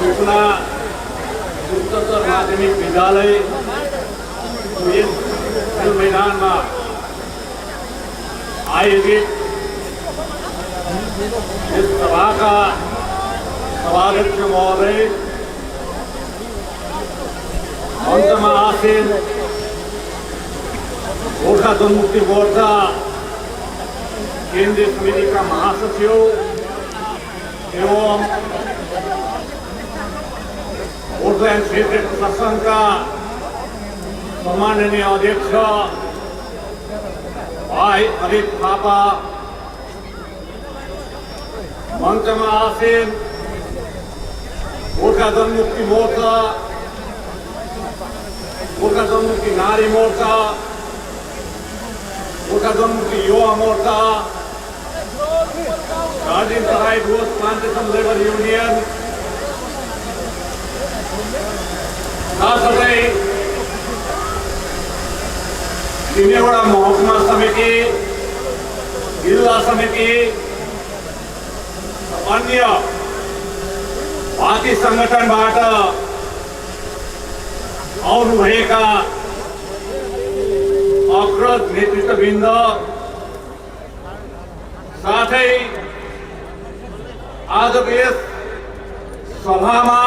सूचना उच्चतर माध्यमिक विद्यालय मैदान में आयोजित इस सभा का सभाध्यक्ष महोदय, मंच में आसीन गोर्खा जनमुक्ति मोर्चा केंद्रीय समिति का महासचिव एवं गोर्खा क्षेत्रीय प्रशासन का सम्माननीय अध्यक्ष भाई अनित थापा, मंच में आसीन गोर्खा जनमुक्ति मोर्चा, गोर्खा जनमुक्ति नारी मोर्चा, Gorkha Janmukti Yuva Morcha, Darjeeling Terai Dooars plantation labour union, साथसाथै तीनवटा महकुमा समिति, जिल्ला समिति, अन्य पार्टी संगठनबाट आउनुभएका अग्रज नेतृत्ववृन्द, साथै आजको यस सभामा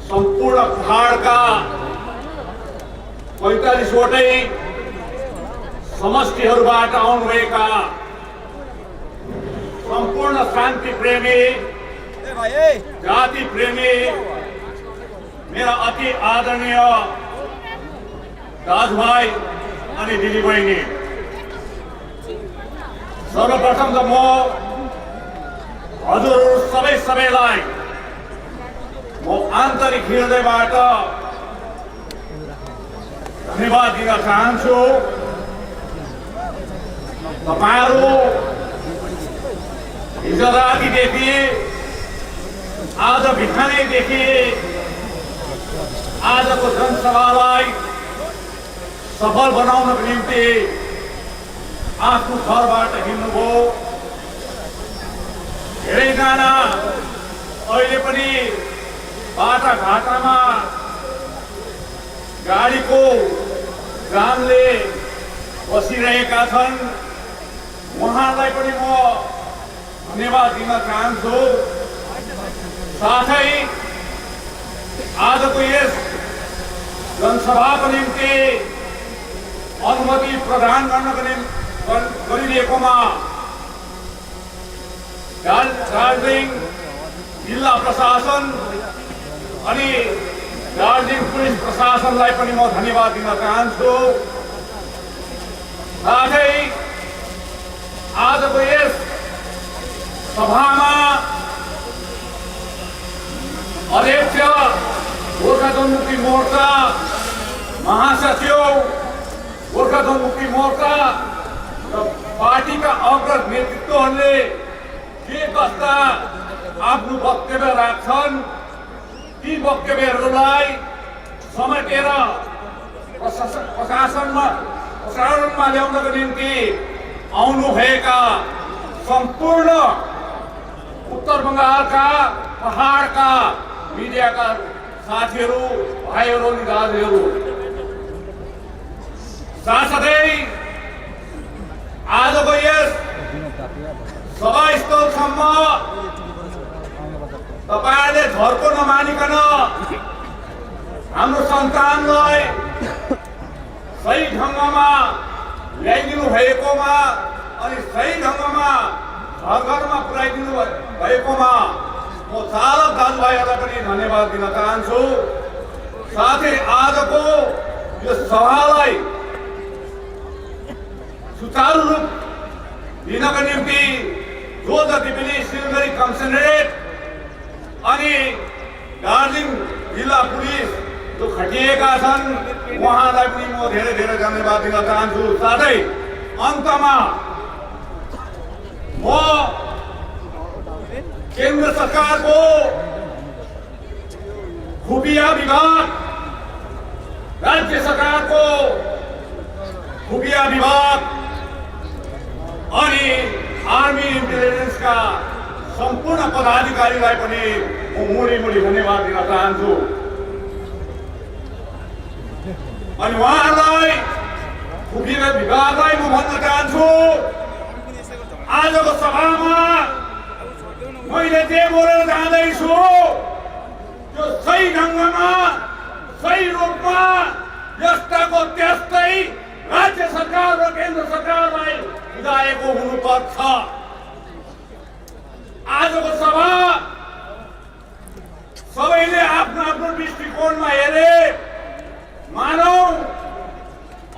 सम्पूर्ण पहाडका 45वटै समष्टिहरूबाट आउनुभएका सम्पूर्ण शान्ति प्रेमी, जाति प्रेमी मेरा अति आदरणीय दाजुभाइ अनि दिदीबहिनी, सर्वप्रथम त म हजुरहरू सबैलाई म आन्तरिक हृदयबाट धन्यवाद दिन चाहन्छु। तपाईहरु हिजो रातिदेखि आज बिहानैदेखि आजको जनसभालाई सफल बनाउनको निम्ति आफ्नो घरबाट हिँड्नुभयो। धेरैजना अहिले पनि बाटाघाटामा गाडीको जामले बसिरहेका छन्। उहाँलाई पनि म धन्यवाद दिन चाहन्छु। साथै आजको यस जनसभाको निम्ति अनुमति प्रदान गर्नको निम्ति गरिदिएकोमा दार्जिलिङ जिल्ला प्रशासन अनि दार्जिलिङ पुलिस प्रशासनलाई पनि म धन्यवाद दिन चाहन्छु। साथै आजको यस सभामा अध्यक्ष गोर्खा जनमुक्ति मोर्चा, महासचिव गोर्खा जनमुक्ति मोर्चा र पार्टीका अग्रज नेतृत्वहरूले के कस्ता आफ्नो वक्तव्य राख्छन्, ती वक्तव्यहरूलाई समेटेर प्रशासनमा ल्याउनको निम्ति आउनुभएका सम्पूर्ण उत्तर बंगालका पहाडका मिडियाका साथीहरू, भाइहरू अनि दाजुहरू, साथसाथै आजको यस सभास्थलसम्म तपाईहरुले झर्को नमानिकन हाम्रो सन्तानलाई सही ढङ्गमा ल्याइदिनु भएकोमा अनि सही ढङ्गमा घर-घरमा पुर्याइदिनु भएकोमा म चालक दाजुभाइहरूलाई पनि धन्यवाद दिन चाहन्छु। साथै आजको यो सभालाई सुचारू रूप दिनको निम्ति जो जति पनि सिलगढी कमिसनरेट अनि दार्जिलिङ जिल्ला पुलिस जो खटिएका छन् उहाँलाई पनि म धेरै धेरै धन्यवाद दिन चाहन्छु। साथै अन्तमा म केन्द्र सरकारको खुफिया विभाग, राज्य सरकारको खुफिया विभाग अनि आर्मी इंटेलिजेंस का सम्पूर्ण पदाधिकारीलाई पनि म मुडी धन्यवाद दिन चाहन्छु। अनि उहाँहरूलाई खुबीका विभागलाई म भन्न चाहन्छु, आजको सभामा मैले जे बोलेर जाँदैछु त्यो सही ढङ्गमा सही रूपमा यस्ताको त्यस्तै राज्य सरकार र केन्द्र सरकारलाई बुझाएको हुनुपर्छ। आजको सभा सबैले आफ्नो आफ्नो दृष्टिकोणमा हेरे मानौ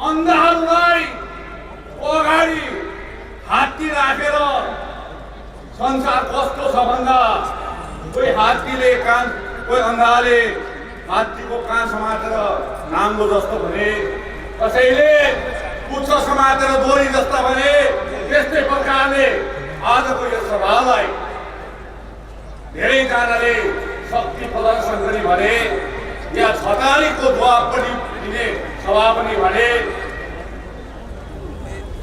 अन्धाहरूलाई अगाडि हात्ती राखेर संसार कस्तो छ भन्दा कोही हात्तीले कान, कोही अन्धाले हात्तीको कान समातेर नाङ्गो जस्तो भने, कसैले पुच्छ समातेर दोरी जस्ता भने, त्यस्तै प्रकारले आजको यस सभालाई धेरैजनाले शक्ति प्रदर्शन पनि भने, या 6 तारिकको जवाब पनि दिने सभा पनि भने,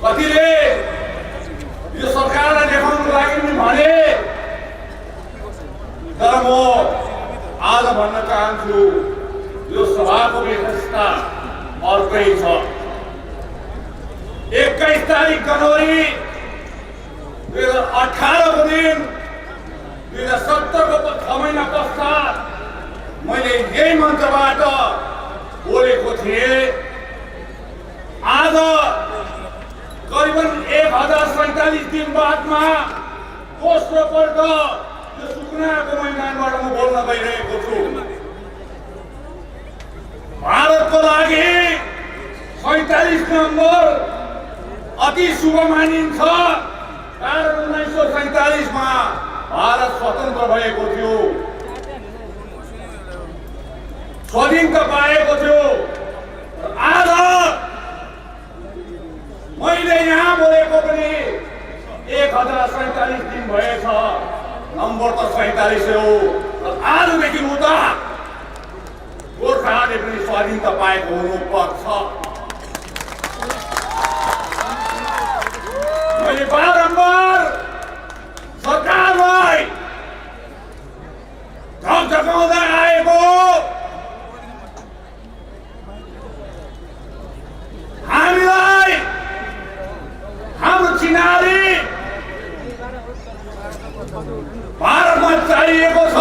कतिले यो सरकारलाई देखाउनको लागि पनि भने। तर म आज भन्न चाहन्छु यो सभाको व्यवस्था अर्कै छ। 21 तारिक जनवरी 2018 को दिन 2070 को 6 महिना पश्चात मैले यही मञ्चबाट बोलेको थिएँ। आज करिबन 1047 दिन बादमा दोस्रो पल्ट यो सुकुनाको मैदानबाट म बोल्न गइरहेको छु। भारतको लागि 47 नम्बर अति शुभ मानिन्छ, कारण 1947 मा भारत स्वतन्त्र भएको थियो, स्वाधीनता पाएको थियो। आज मैले यहाँ बोलेको पनि 1047 दिन भएछ, नम्बर त 47 हो। आजदेखि उता गोर्खाले पनि स्वाधीनता पाएको हुनुपर्छ। मैले बारम्बार सरकारलाई झकझकाउँदै आएको, हामीलाई हाम्रो चिनारी भारतमा चाहिएको छ।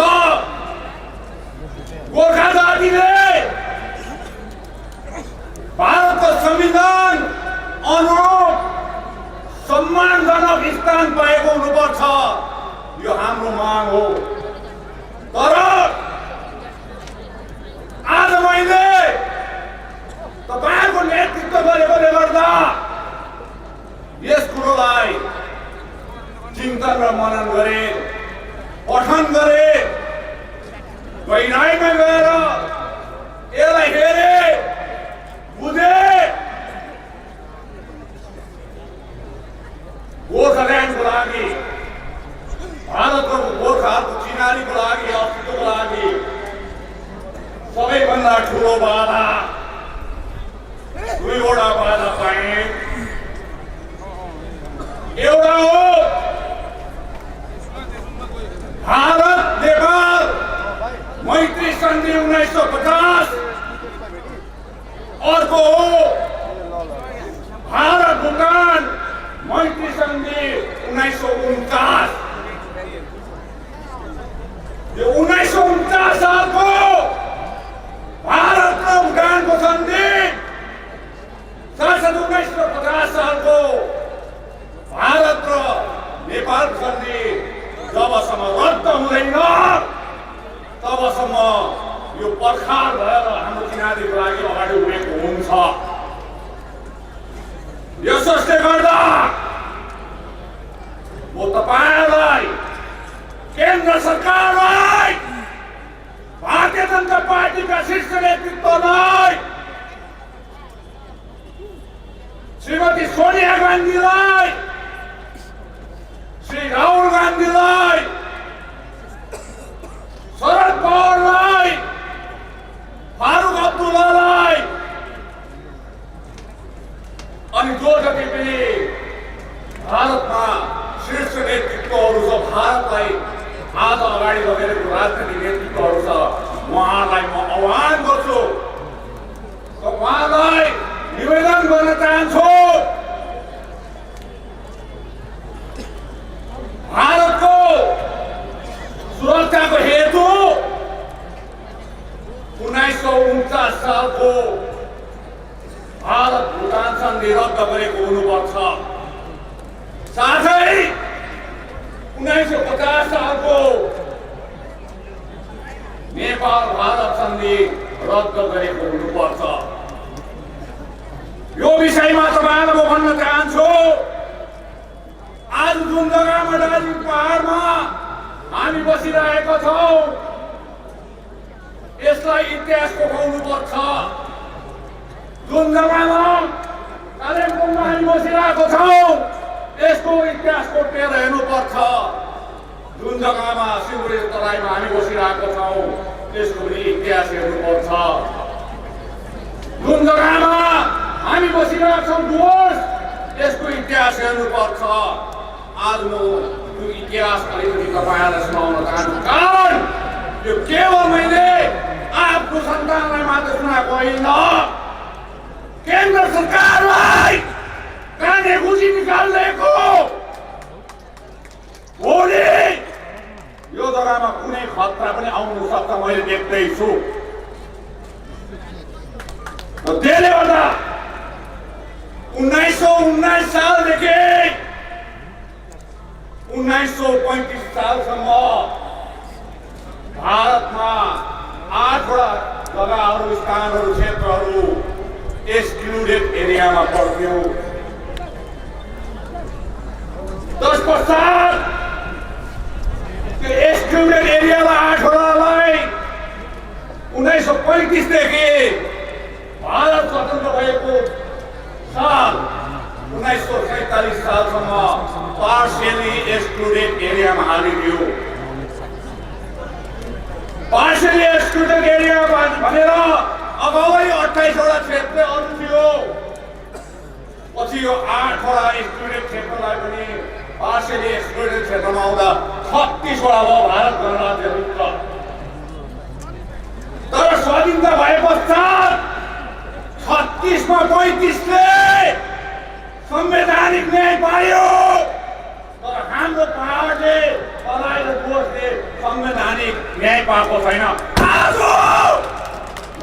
गोर्खा जातिले भारतको संविधान अनुरूप सम्मानजनक स्थान पाएको हुनुपर्छ, यो हाम्रो माग हो। तर आज मैले तपाईहरुको नेतृत्व गरेकोले गर्दा यस कुरोलाई चिन्तन र मनन गरे, पठन गरे, गहिराइमा गएर यसलाई हेरे, बुझे। गोर्खाल्यान्डको लागि, भारतको गोर्खाहरूको चिनारीको लागि, अस्तित्वको लागि सबैभन्दा ठुलो बाधा 2वटा बाधा पाए। एउटा हो भारत नेपाल मैत्री सन्धि 1950, अर्को हो भारत भुटान मैत्री सन्धि 1949। यो 1949 सालको भारत र भुटानको सन्धि, साथसाथै 1950 सालको भारत र नेपाल सन्धि जबसम्म रद्द हुँदैन तबसम्म यो पर्खाल भएर हाम्रो चिनारीको लागि अगाडि उभिएको हुन्छ। यसले गर्दा म तपाईहरुलाई, केन्द्र सरकारलाई, भारतीय जनता पार्टीका शीर्ष नेतृत्वलाई, श्रीमती सोनिया गान्धीलाई, श्री राहुल गान्धीलाई, शरद पवारलाई, फारूक अब्दुल्लालाई अनि जो जति पनि भारतमा शीर्ष नेतृत्व नेतृत्वहरू छ, भारतलाई आज अगाडि लगेको राजनीतिक नेतृत्वहरू छ, उहाँहरूलाई म आह्वान गर्छु, उहाँलाई निवेदन गर्न चाहन्छु, भारतको सुरक्षाको हेतु 1949 सालको भारत भुटान सन्धि रद्द गरेको हुनुपर्छ। साथै 1950 सालको नेपाल भारत सन्धि रद्द गरेको हुनुपर्छ। यो विषयमा तपाईहरुलाई म भन्न चाहन्छु, आज जुन जग्गामा दार्जिलिङ पहाडमा हामी बसिरहेका छौं, यसलाई इतिहासको खुवाउनुपर्छ। जुन जग्गामा कालेबुङमा हामी बसिरहेको छौं, यसको इतिहास कोटेर हेर्नुपर्छ। जुन जग्गामा सिलगढी तराईमा हामी बसिरहेको छौं, त्यसको पनि इतिहास हेर्नुपर्छ। जुन जग्गामा हामी बसिरहेका छौं डुवर्स, यसको इतिहास हेर्नुपर्छ। आज म यो इतिहास अलिकति तपाईहरुलाई सुनाउन चाहन्छु, कारण यो केवल मैले आफ्नो सन्तानलाई मात्र सुनाएको होइन, केन्द्र सरकारलाई काने गुजी निकाल्नेको। भोलि यो जग्गामा कुनै खतरा पनि आउनु सक्छ, मैले देख्दैछु। त्यसले गर्दा 1919 सालदेखि 1935 सालसम्म भारतमा 8 वटा जग्गाहरू, स्थानहरू, क्षेत्रहरू एक्सक्लुडेड एरियामा पर्थ्यो। तत्पश्चात त्यो एक्सक्लुडेड एरियामा 8 वटालाई 1935 देखि भारत स्वतन्त्र भएको साल 1947 सालसम्म पार्शियली एक्सक्लुडेड एरियामा हालिदियो। पार्शियली एक्सक्लुडेड एरिया भनेर अगावै 28 वटा क्षेत्रहरू थियो। पछि यो 8 वटा एक्सक्लुडेड क्षेत्रलाई पनि पार्शियली एक्सक्लुडेड क्षेत्रमा आउँदा 36 वटा भयो भारत गणराज्यभित्र। तर स्वाधीनता भए पश्चात 36 मा 35 ले संवैधानिक न्याय पायो। तर हाम्रो पहाडले तराई र डुवर्सले संवैधानिक न्याय पाएको छैन। आज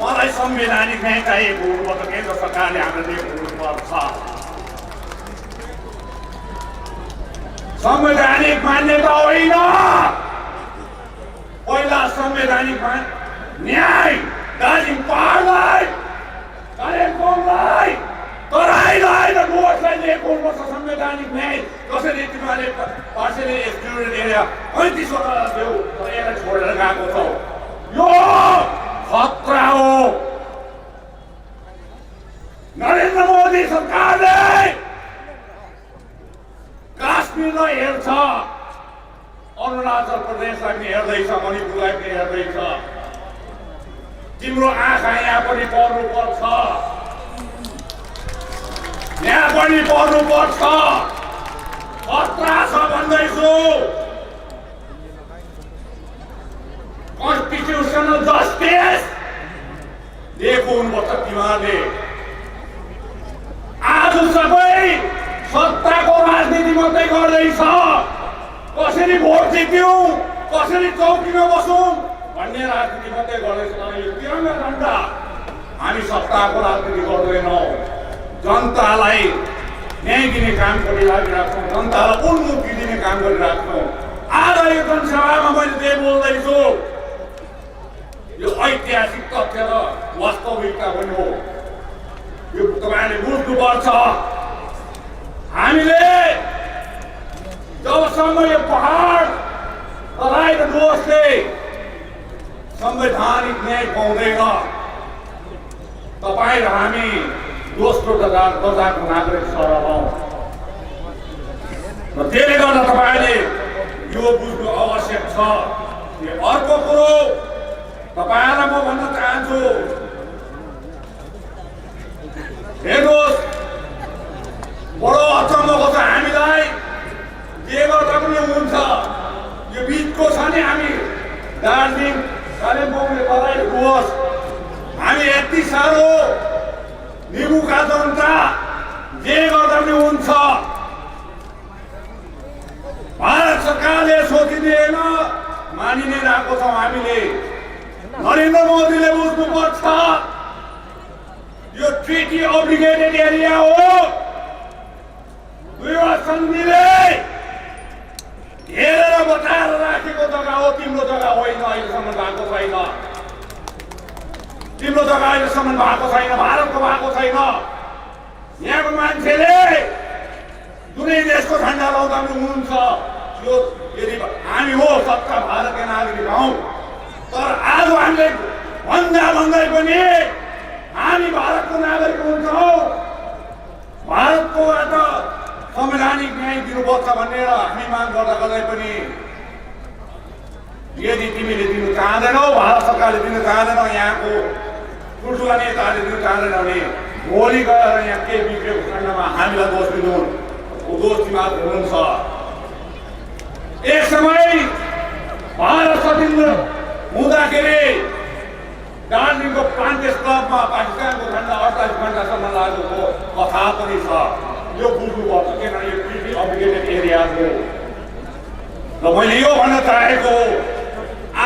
मलाई संवैधानिक न्याय चाहिएको हुनुपर्छ, केन्द्र सरकारले हाम्रो दिएको हुनुपर्छ। संवैधानिक मान्यता होइन, पहिला संवैधानिक न्याय दार्जिलिङ पहाडलाई, कालेबुङलाई, तराईलाई र डुवर्सलाई दिएको हुनुपर्छ संवैधानिक न्याय। कसरी तिमीहरूले पार्शियली एक्सक्लुडेड एरिया 35 वटा देऊ, तर यसलाई छोडेर गएको छौ, यो खतरा हो। नरेन्द्र मोदी सरकारले काश्मीरलाई हेर्छ, अरुणाचल प्रदेशलाई पनि हेर्दैछ, मणिपुरलाई पनि हेर्दैछ। तिम्रो आँखा यहाँ पनि पर्नुपर्छ, यहाँ पनि पर्नुपर्छ। खतरा छ भन्दैछु। कन्स्टिट्युसनल जस्टिस दिएको हुनुपर्छ तिमीहरूले। आज सबै सत्ताको राजनीति मात्रै गर्दैछ। कसरी भोट जित्यौं, कसरी चौकीमा बसौं भन्ने राजनीति मात्रै गर्दैछ। यो तिरङ्गा झन्डा हामी सत्ताको राजनीति गर्दैनौँ। जनतालाई न्याय दिने काम गरिरहेको छौँ, जनतालाई उन्मुक्ति दिने काम गरिरहेको छौँ। आज यो जनसभामा मैले जे बोल्दैछु यो ऐतिहासिक तथ्य र वास्तविकता पनि हो। यो तपाईहरुले बुझ्नुपर्छ। हामीले जबसम्म यो पहाड तराई र डुवर्सले संवैधानिक न्याय पाउँदैन, तपाईँ र हामी दोस्रो दर्जाको नागरिक सरहौँ। र त्यसले गर्दा तपाईले यो बुझ्नु आवश्यक छ। अर्को कुरो तपाईहरुलाई म भन्न चाहन्छु, हेर्नुहोस्, बडो अचम्मको छ हामीलाई जे गर्दा पनि हुन्छ। यति साह्रो निमुखा जनता जे गर्दा पनि हुन्छ। भारत सरकारले सोचिदिएन मानिने रहेको छौँ हामीले। नरेन्द्र मोदीले बुझ्नुपर्छ यो ट्रिटी अब्लिगेटेड एरिया हो। दुईवटा सन्धिले हेरेर बताएर राखेको जग्गा हो, तिम्रो जग्गा होइन। अहिलेसम्म भएको छैन, तिम्रो जग्गा अहिलेसम्म भएको छैन, भारतको भएको छैन। यहाँको मान्छेले जुनै देशको झन्डा लाउँदा पनि हुन्छ। यो यदि हामी हो सत्ता भारतीय नागरिक हौ, तर आज हामीले भन्दा भन्दै पनि हामी भारतको नागरिक हुन्छौँ। भारतकोबाट संवैधानिक न्याय दिनुपर्छ भनेर हामी माग गर्दा गर्दै पनि यदि तिमीले दिनु चाहँदैनौ, भारत सरकारले दिनु चाहँदैन, यहाँको ठुल्ठुला नेताहरूले दिनु चाहँदैन भने भोलि गएर यहाँ के बिग्रेको खण्डमा हामीलाई दोष दिनु, दोष दिमाग हुनुहुन्छ। एक समय भारत स्वतन्त्र हुँदाखेरि दार्जिलिङको प्रान्तीय क्लबमा पाकिस्तानको झन्डा 48 घण्टासम्म लागेको कथा पनि छ। यो बुझ्नुपर्छ, किनभने यो ट्रिटी अब्लिगेटेड एरिया हो। र मैले यो भन्न चाहेको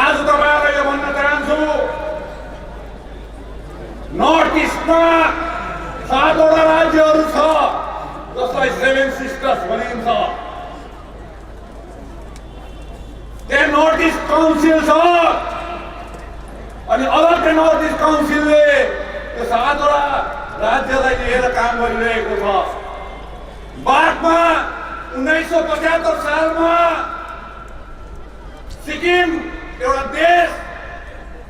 आज तपाईँहरूलाई यो भन्न चाहन्छु, नर्थ इस्टमा 7 वटा राज्यहरू छ जसलाई 7 सिस्टर्स भनिन्छ। त्यहाँ नर्थ इस्ट काउन्सिल छ अनि अलग्गै नर्थ इस्ट काउन्सिलले त्यो 7 वटा राज्यलाई लिएर काम गरिरहेको छ। बादमा 1975 सालमा सिक्किम एउटा देश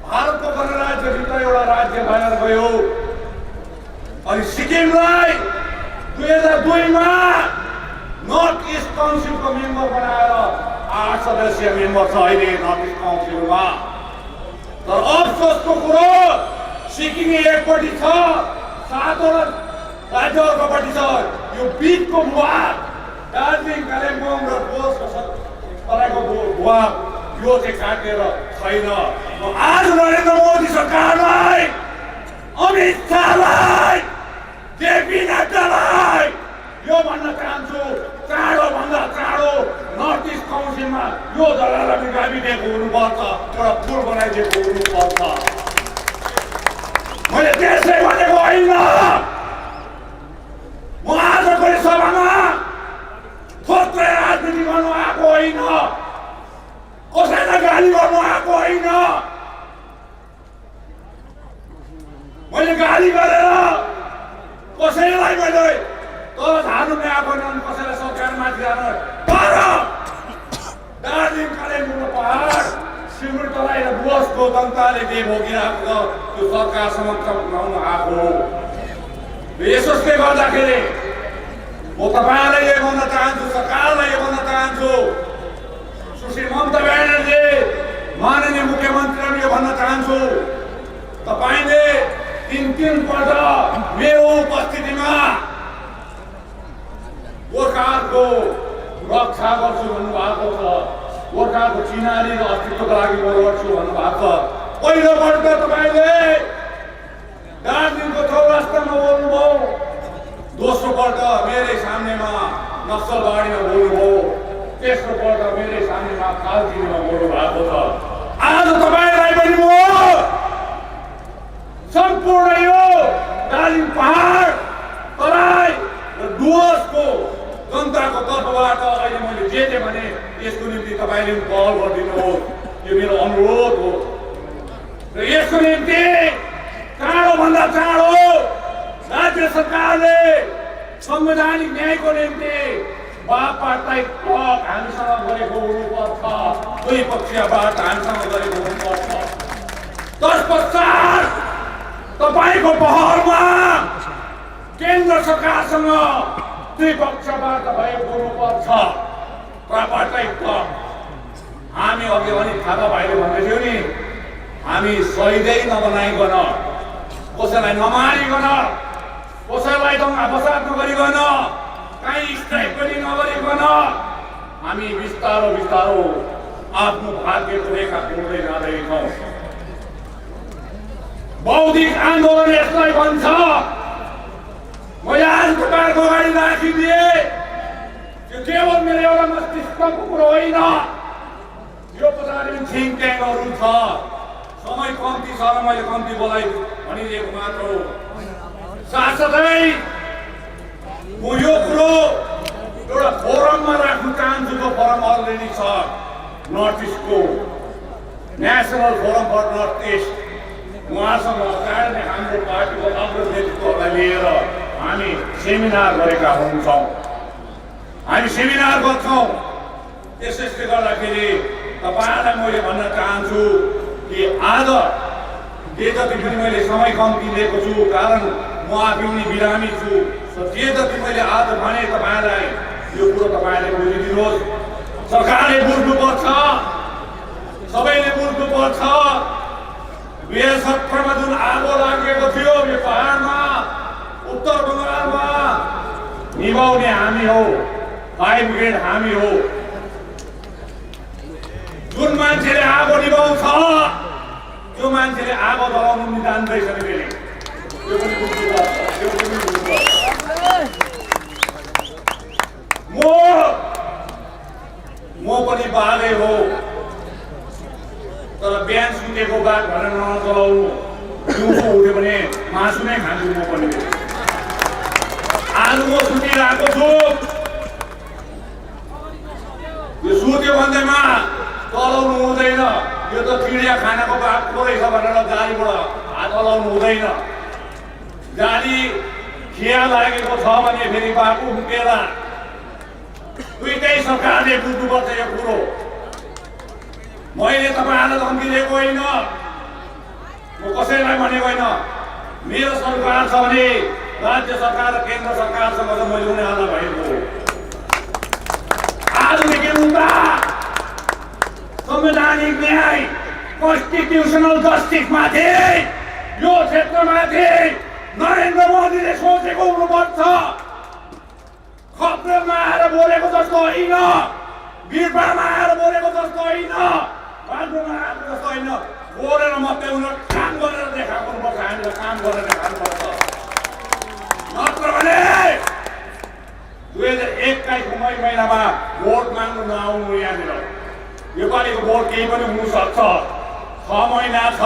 भारतको गणराज्यभित्र एउटा राज्य भएर गयो अनि सिक्किमलाई 2002 मा नर्थ इस्ट काउन्सिलको मेम्बर बनाएर 8 सदस्यीय मेम्बर छ अहिले नर्थ इस्ट काउन्सिलमा। तर अफसोसको कुरो सिक्किम एकपट्टि छ, 7 वटा राज्यहरूपट्टि छ। यो बिचको भुवा दार्जिलिङ, कालिम्पोङ र तराईको भुवा यो चाहिँ काटेर छैन। आज नरेन्द्र मोदी सरकारलाई, अमित शाहलाई, जेपी नड्डालाई यो भन्न चाहन्छु, चाँडो भन्दा चाँडो नर्थ इस्ट काउन्सिलमा यो जग्गालाई पनि गाभिदिएको हुनुपर्छ, एउटा पुल बनाइदिएको हुनुपर्छ। मैले त्यसै भनेको होइन। म आजको यस सभामा थोत्रै राजनीति गर्नु आएको होइन, कसैलाई गाली गर्नु आएको होइन। मैले गाली गरेर कसैलाई मैले तल झार्नु पनि आएको होइन, कसैलाई सरकारमाथि जानु। तर दार्जिलिङ, कालिम्पोङ, पहाड, सिलगढी, तराई र डुवर्सको जनताले जे भोगिरहेको छ त्यो सरकार समक्ष पुर्याउनु आएको हो। यसोस्ले गर्दाखेरि म तपाईँलाई यो भन्न चाहन्छु, सरकारलाई यो भन्न चाहन्छु, सुश्री ममता ब्यानर्जी माननीय मुख्यमन्त्रीलाई यो भन्न चाहन्छु, तपाईँले 3 पल्ट मेरो उपस्थितिमा गोर्खाको रक्षा गर्छु भन्नुभएको छ, गोर्खाको चिनारी र अस्तित्वको लागि म लड्छु भन्नुभएको छ। पहिलोपल्ट तपाईँले दार्जिलिङको चौरास्तामा बोल्नुभयो, दोस्रो पल्ट मेरै सामनेमा नक्सलबाडीमा बोल्नुभयो, तेस्रो पल्ट मेरै सामनेमा कालचिनीमा बोल्नु भएको छ। आज तपाईँलाई पनि म सम्पूर्ण यो दार्जिलिङ पहाड, तराई र डुवर्सको जनताको तर्फबाट अहिले मैले जे भने यसको निम्ति तपाईँले पहल गरिदिनुहोस्, यो मेरो अनुरोध हो। र यसको निम्ति चाँडोभन्दा चाँडो राज्य सरकारले संवैधानिक न्यायको निम्ति बापट्याइट तक हामीसँग गरेको हुनुपर्छ, दुई पक्षीय बात हामीसँग गरेको हुनुपर्छ। तत्पश्चात तपाईँको पहलमा केन्द्र सरकारसँग त्रिपक्षबाट भएको हुनुपर्छ। बापट्याइट तक हामी अघि पनि थापा भाइले भन्दै थियो नि, हामी सहिदै नबनाइकन, कसैलाई नमारिकन, कसैलाई दङ्गा फसाद नगरिकन, कहीँ स्ट्राइक पनि नगरिकन हामी बिस्तारो बिस्तारो आफ्नो भाग्यको रेखा पुर्दै जाँदैछौँ। बौद्धिक आन्दोलन यसलाई भन्छ। मैले आज तपाईँहरूको अगाडि राखिदिए त्यो केवल मेरो एउटा मस्तिष्कको कुरो होइन, यो पछाडि थिङ्क ट्याङ्कहरू छ। समय कम्ती छ र मैले कम्ती बोलाइ भनिदिएको मात्र हो। साथसाथै म यो कुरो एउटा फोरममा राख्न चाहन्छु। जो फोरम अलरेडी छ, नर्थ इस्टको national forum for north east, उहाँसँग कारण हाम्रो पार्टीको अग्र नेतृत्वलाई लिएर हामी सेमिनार गरेका हुन्छौँ, हामी सेमिनार गर्छौँ। त्यसैले गर्दाखेरि तपाईँलाई मैले भन्न चाहन्छु कि आज जे जति पनि मैले समय कम्ती लिएको छु, कारण म आफै पनि बिरामी छु। जे जति मैले आज भने तपाईँलाई यो कुरो तपाईँले बुझिदिनुहोस्। सरकारले बुझ्नुपर्छ, सबैले बुझ्नुपर्छ। 2017 मा जुन आगो लागेको थियो यो पहाडमा, उत्तर बङ्गालमा, निभाउने हामी हो, फायर ब्रिगेड हामी हो। जुन मान्छेले आगो निभाउँछ त्यो मान्छेले आगो जलाउनु नि जान्दैछ नि फेरि, त्यो पनि बुझ्नुपर्छ, त्यो पनि बुझ्नुपर्छ। म पनि बाघै हो, तर बिहान सुतेको बाघ भनेर नचलाउनु। दिउँसो उठ्यो भने मासु नै खान्छु म पनि। आज म सुतिरहेको छु, यो सुत्यो भन्दैमा चलाउनु हुँदैन। यो त चिडिया खानाको बाघ पो रहेछ भनेर गाडीबाट हात हलाउनु हुँदैन। गाडी खिया लागेको छ भने फेरि बाघ उम्केला। दुईटै सरकारले बुझ्नुपर्छ यो कुरो। मैले तपाईँहरूलाई धम्की दिएको होइन, म कसैलाई भनेको होइन। मेरो सरकार छ भने राज्य सरकार र केन्द्र सरकारसँग त मैले उनीहरूलाई भनेको हो। आजदेखि उता संवैधानिक न्याय, कन्स्टिट्युसनल जस्टिसमाथि, यो क्षेत्रमाथि नरेन्द्र मोदीले सोचेको हुनुपर्छ। खप्रमा आएर बोलेको जस्तो होइन, वीरपामा आएर बोलेको जस्तो होइन, बाटोमा आएर जस्तो होइन। बोलेर मात्रै उनीहरू काम गरेर देखाएको हुनुपर्छ। हामीले काम गरेर देखाउनुपर्छ। नत्र भने 2021 को मई महिनामा भोट माग्नु नआउनु यहाँनिर। योपालिको भोट केही पनि हुनसक्छ। 6 महिना छ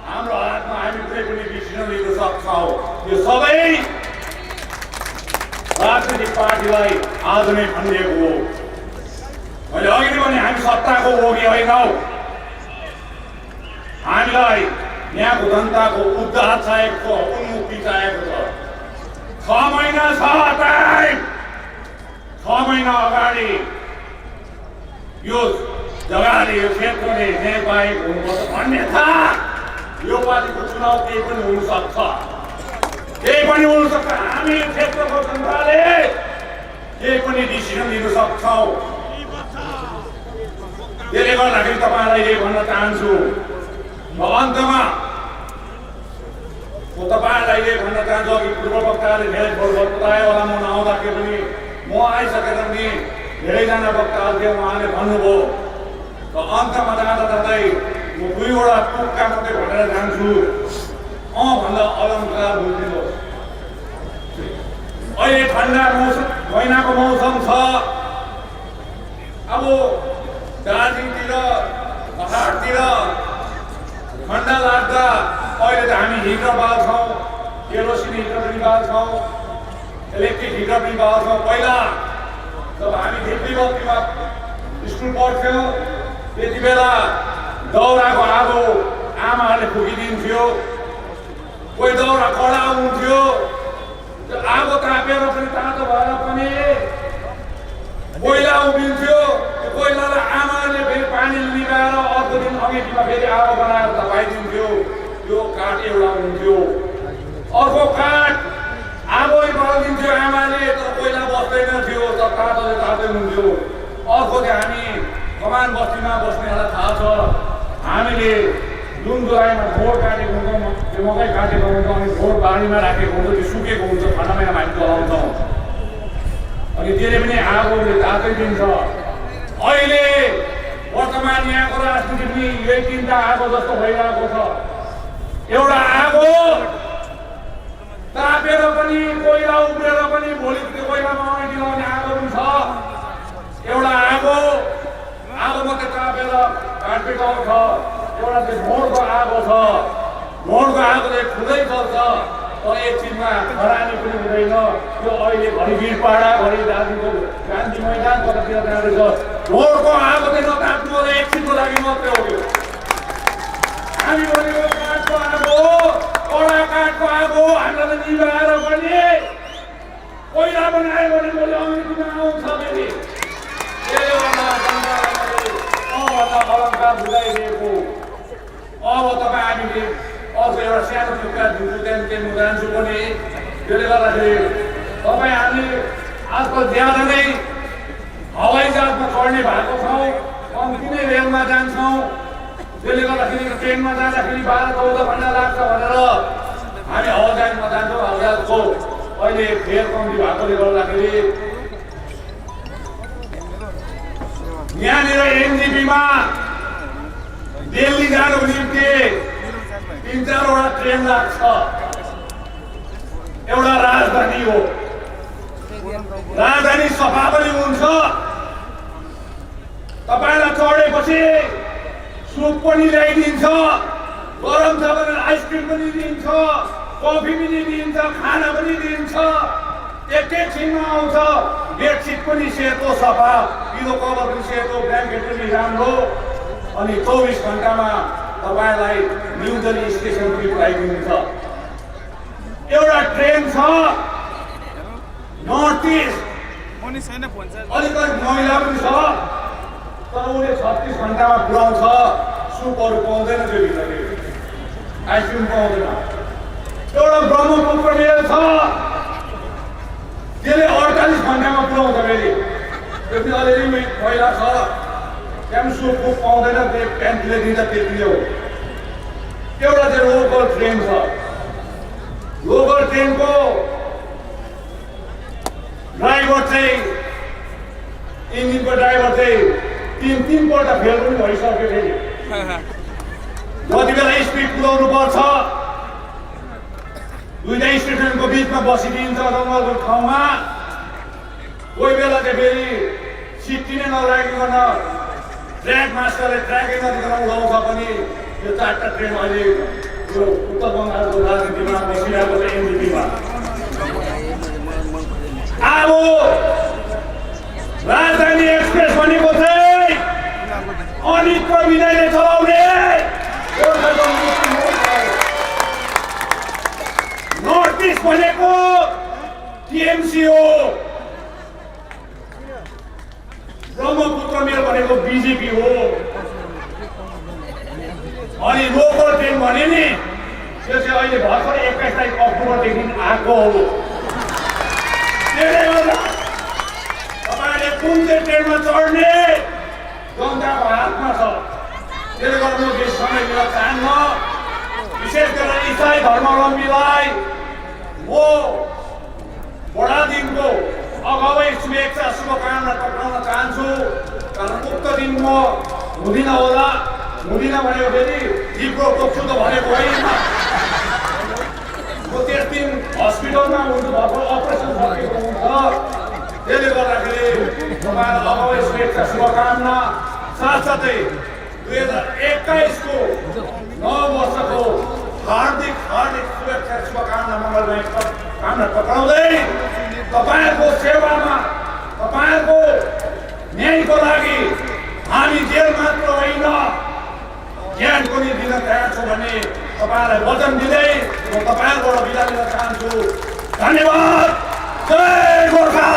हाम्रो हातमा, हामी कुनै पनि डिसिजन लिन सक्छौँ। यो सबै राजनीतिक पार्टीलाई आज नै भनिदिएको हो। मैले अघि नै भने हामी सत्ताको भोगी होइनौँ। हामीलाई यहाँको जनताको उद्धार चाहिएको छ, उन्मुक्ति चाहिएको छ। 6 महिना छ टाइम। 6 महिना अगाडि यो जग्गाले, यो क्षेत्रले न्याय पाएको हुनुपर्छ। अन्यथा यो पालिको चुनाव केही पनि हुनसक्छ, केही पनि हुनसक्छ। हामी क्षेत्रको जनताले केही पनि डिसिजन लिन सक्छौँ। त्यसले गर्दाखेरि तपाईँलाई यही भन्न चाहन्छु। म अन्तमा म तपाईँलाई यही भन्न चाहन्छु। अघि पूर्व वक्ताले धेरै बतायो होला, म नआउँदाखेरि पनि म आइसकेर पनि धेरैजना वक्ताहरू थियो, उहाँले भन्नुभयो। र अन्तमा जाँदा जाँदै म दुईवटा टुक्का मात्रै भनेर जान्छु। भन्दा अलङ्कार बुझिदिनुहोस्। अहिले ठन्डा महिनाको मौसम छ। अब दार्जिलिङतिर, पहाडतिर ठन्डा लाग्दा अहिले त हामी हिटर बाल्छौँ, केरोसिन हिटर पनि बाल्छौँ, इलेक्ट्रिक हिटर पनि बाल्छौँ। पहिला जब हामी ढिब्री बत्तीमा स्कुल पढ्थ्यौँ त्यति बेला दाउराको आगो आमाहरूले फुकिदिन्थ्यो। कोही दाउरा कडा हुन्थ्यो, त्यो आगो तापेर पनि तातो भएर पनि कोइला उभिन्थ्यो। त्यो कोइलालाई आमाले फेरि पानी निकालेर अर्को दिन अघिमा फेरि आगो बनाएर तपाइदिन्थ्यो। त्यो काठ एउटा हुन्थ्यो। अर्को काठ आगो बल्दिन्थ्यो आमाले, तर कोइला बस्दैन थियो, तर तातोले तातै हुन्थ्यो। अर्को चाहिँ हामी कमान बस्तीमा बस्नेहरूलाई थाहा छ, हामीले जुन जुलाईमा भोट काटेको हुन्छ, त्यो मकै काटेको हुन्छ, अनि भोट बारीमा राखेको हुन्छ, त्यो सुकेको हुन्छ, ठन्डा महिनामा हामी चलाउँछौँ। अनि त्यसले पनि आगोले तातै दिन्छ। अहिले वर्तमान यहाँको राजनीति पनि यही चिन्ता आगो जस्तो भइरहेको छ। एउटा आगो तापेर पनि कोइला उब्रेर पनि भोलि त्यो कोइलामा दिलाउने आगो पनि छ। एउटा आगो मात्रै तापेर काटपिट आउँछ। एउटा चाहिँ मोडको आगो छ। मोडको आगो चाहिँ खुदै चल्छ तर एकछिनमा खरानी पनि हुँदैन। त्यो अहिले घरि वीरपाडा घरि दार्जिलिङको गान्धी मैदान कतातिर जाँदैछ। मोडको आगो चाहिँ नताप्नु होला, एकछिनको लागि मात्रै हो। यो हामी भनेको काठको आगो, कडा काठको आगो हामीलाई निभाएर पनि कोइला बनायो भने भोलि अङ्ग्रेजीमा आउँछ फेरि। त्यसले गर्दा अलङ्कार बुझाइदिएको। अब तपाईँ हामीले अर्को एउटा सानो टुक्का दिन्छु, त्यहाँदेखि म जान्छु पनि। त्यसले गर्दाखेरि तपाईँ हामी आजकल ज्यादा नै हवाई जहाजमा चढ्ने भएको छौँ, कम्ती नै रेलमा जान्छौँ। त्यसले गर्दाखेरि ट्रेनमा जाँदाखेरि 12-14 घन्टा लाग्छ भनेर हामी हवाईजहाजमा जान्छौँ। हवाईजहाजको अहिले फेयर कम्ती भएकोले गर्दाखेरि यहाँनिर एनजेपीमा दिल्ली जानुको निम्ति 3-4वटा ट्रेन लाग्छ। एउटा राजधानी हो, राजधानी सफा पनि हुन्छ। तपाईँलाई चढेपछि सुप पनि ल्याइदिन्छ, गरम छ भने आइसक्रिम पनि दिन्छ, कफी पनि दिन्छ, खाना पनि दिन्छ। एकैछिनमा आउँछ। बेडसिट पनि सेतो सफा, पिलो कभर पनि सेतो, ब्ल्याङ्केट पनि राम्रो। अनि 24 घन्टामा तपाईँलाई न्यू दिल्ली स्टेसन पनि पुऱ्याइदिन्छ। एउटा ट्रेन छ नर्थ इस्ट, अलिकति मैला पनि छ तर उसले 36 घन्टामा पुऱ्याउँछ। सुपहरू पाउँदैन, त्यो भित्र आइसक्रिम पाउँदैन। एउटा ब्रह्मपुत्र मेल छ, त्यसले 48 घन्टामा पुऱ्याउँछ फेरि। त्यो पनि अलिअलि मैला छ, त्यहाँ पनि सुप पाउँदैन, त्यो प्यान्टले दिन्छ त्यति हो। एउटा चाहिँ लोकल ट्रेन छ। लोकल ट्रेनको ड्राइभर चाहिँ इन्जिनको ड्राइभर चाहिँ 3 पल्ट फेल पनि भइसक्यो फेरि। जति बेला स्पिड कुदाउनु पर्छ दुईटा स्टेसनको बिचमा बसिदिन्छ जङ्गलको ठाउँमा। कोही बेला चाहिँ फेरि सिट्टी नै नलागिकन ट्र्याक मास्टरले ट्र्याकै नदिकन उडाउँछ पनि। यो 4टा ट्रेन अहिले यो उत्तर बङ्गालको राजनीतिमा बसिरहेको छ एनजेपीमा। अब राजधानी एक्सप्रेस भनेको चाहिँ अनितको विजयले चलाउने नर्थ इस्ट भनेको टिएमसी हो, ब्रह्मपुत्र मेल भनेको बिजेपी हो। अनि लोकल ट्रेन भने नि त्यो चाहिँ अहिले भर्खर 21 अक्टोबरदेखि आएको हो। त्यसले गर्दा तपाईँले कुन चाहिँ ट्रेनमा चढ्ने जनताको हातमा छ। त्यसले गर्दा म देशसँगै मिल्न चाहन्न। विशेष गरेर इसाई धर्मावलम्बीलाई म बडादिनको अगावै शुभेच्छा शुभकामना पठाउन चाहन्छु। कारण उक्त दिन म हुँदिनँ होला। हुँदिनँ भनेको फेरि जिब्रो टोक्छु त भनेको होइन। म त्यस दिन हस्पिटलमा हुनुभएको, अपरेसन सकेको हुन्छ। त्यसले गर्दाखेरि तपाईँलाई अगावै शुभेच्छा शुभकामना। साथसाथै 2021 को नव वर्षको हार्दिक शुभेच्छा शुभकामना मङ्गलमय कामना पठाउँदै तपाईँहरूको सेवामा, तपाईँहरूको न्यायको लागि हामी जेल मात्र होइन ज्ञान पनि दिन तयार छौँ भन्ने तपाईँलाई वचन दिँदै म तपाईँहरूबाट बिदा लिन चाहन्छु। धन्यवाद। जय गोर्खा।